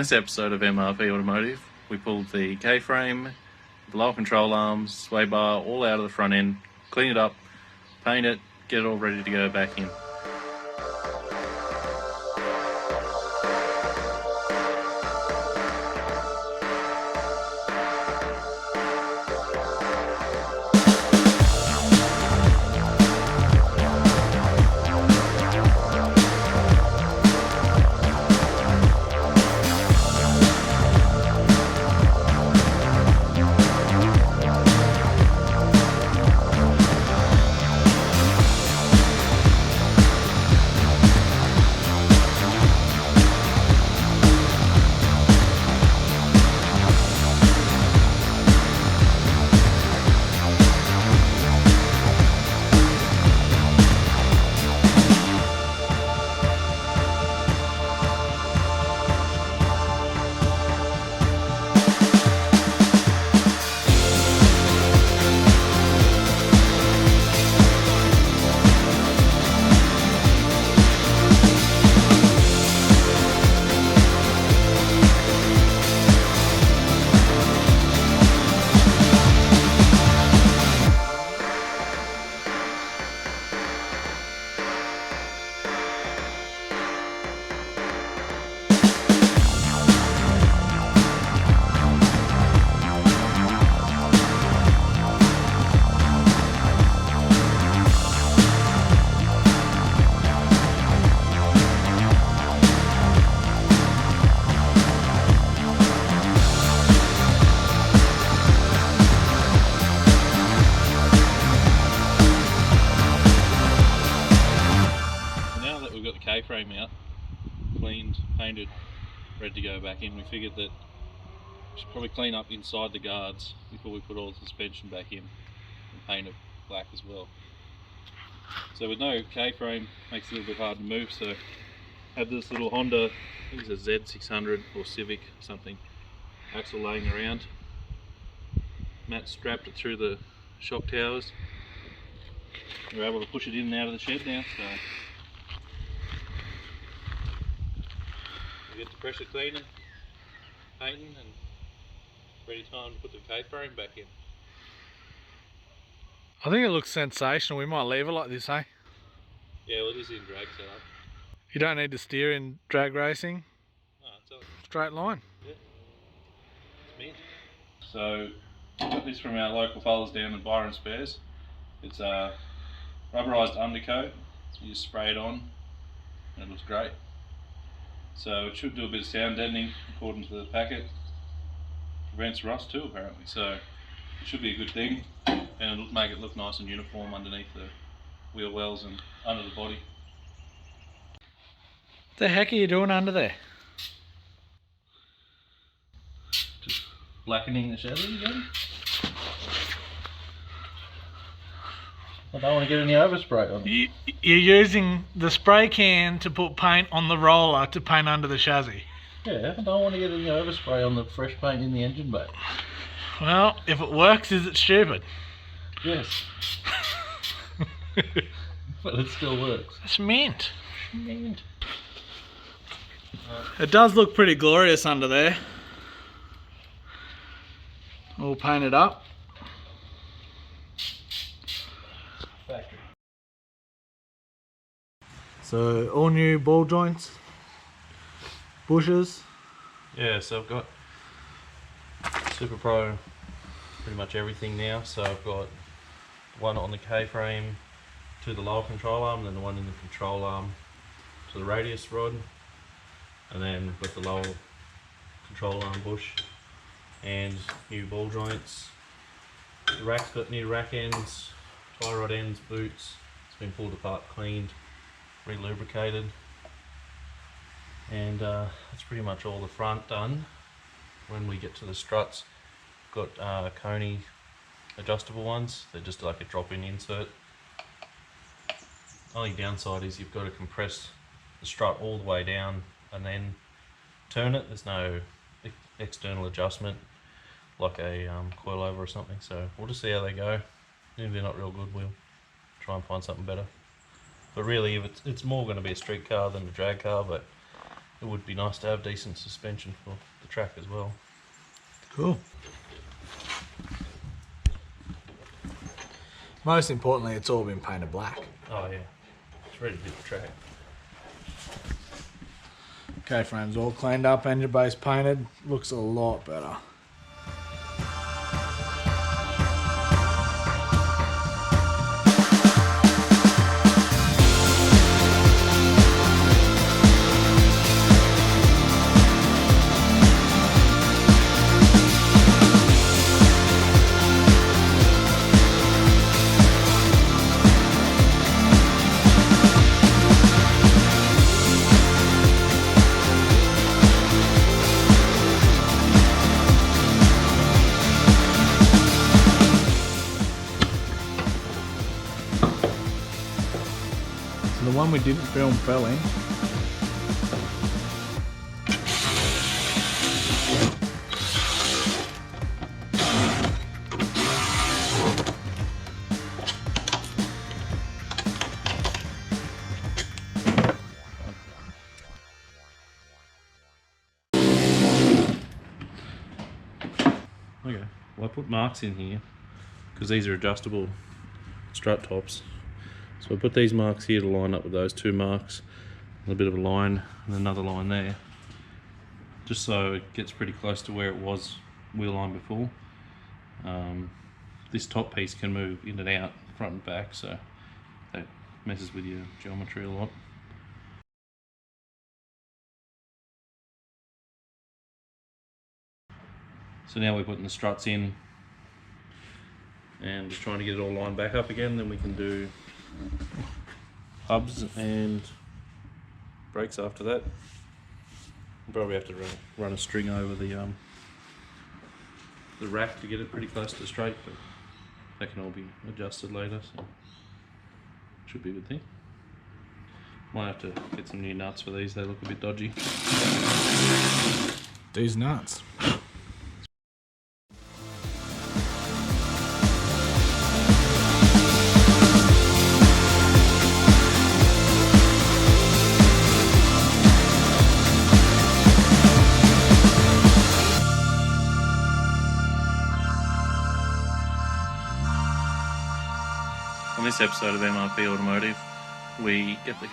this episode of MRP Automotive, we pulled the K-frame, the lower control arms, sway bar, all out of the front end, clean it up, paint it, get it all ready to go back in. K-frame out, cleaned, painted, ready to go back in. We figured that we should probably clean up inside the guards before we put all the suspension back in and paint it black as well. So with no K-frame, makes it a little bit hard to move, so I had this little Honda, I think it's a Z600 or Civic or something, axle laying around. Matt strapped it through the shock towers. We were able to push it in and out of the shed now, so we get the pressure cleaning, painting, and ready time to put the K-frame back in. I think it looks sensational. We might leave it like this, eh? Yeah, well, it is in drag setup. You don't need to steer in drag racing. No, it's all straight line. Yeah, it's mint. So, got this from our local fellas down at Byron Spares. It's a rubberised undercoat. You just spray it on, and it looks great. So it should do a bit of sound deadening according to the packet. Prevents rust too apparently, so it should be a good thing, and it'll make it look nice and uniform underneath the wheel wells and under the body. What the heck are you doing under there? Just blackening the chassis again. I don't want to get any overspray on it. You're using the spray can to put paint on the roller to paint under the chassis. Yeah, I don't want to get any overspray on the fresh paint in the engine bay. Well, if it works, is it stupid? Yes. But it still works. It's mint. Mint. It does look pretty glorious under there. All painted up. Factory. So all new ball joints, bushes. Yeah, so I've got Super Pro pretty much everything now. So I've got one on the K-frame to the lower control arm, and then the one in the control arm to the radius rod, and then with the lower control arm bush, and new ball joints. The rack's got new rack ends, tie rod ends, boots. It's been pulled apart, cleaned, re-lubricated, and that's pretty much all the front done. When we get to the struts, got Coney adjustable ones. They're just like a drop-in insert. Only downside is you've got to compress the strut all the way down and then turn it. There's no external adjustment like a coilover or something, so we'll just see how they go. If they're not real good, we'll try and find something better. But really, if it's more going to be a street car than a drag car, but it would be nice to have decent suspension for the track as well. Cool. Most importantly, it's all been painted black. Oh yeah, it's ready to hit the track. Okay friends, all cleaned up, engine base painted, looks a lot better. The one we didn't film fell in. Okay, well I put marks in here because these are adjustable strut tops. So I put these marks here to line up with those two marks, a little bit of a line and another line there, just so it gets pretty close to where it was wheel line before. This top piece can move in and out, front and back, so that messes with your geometry a lot. So now we're putting the struts in and just trying to get it all lined back up again, then we can do hubs and brakes after that. We'll probably have to run a string over the rack to get it pretty close to straight, but that can all be adjusted later, so should be a good thing. Might have to get some new nuts for these, they look a bit dodgy. These nuts. On this episode of MRP Automotive, we get the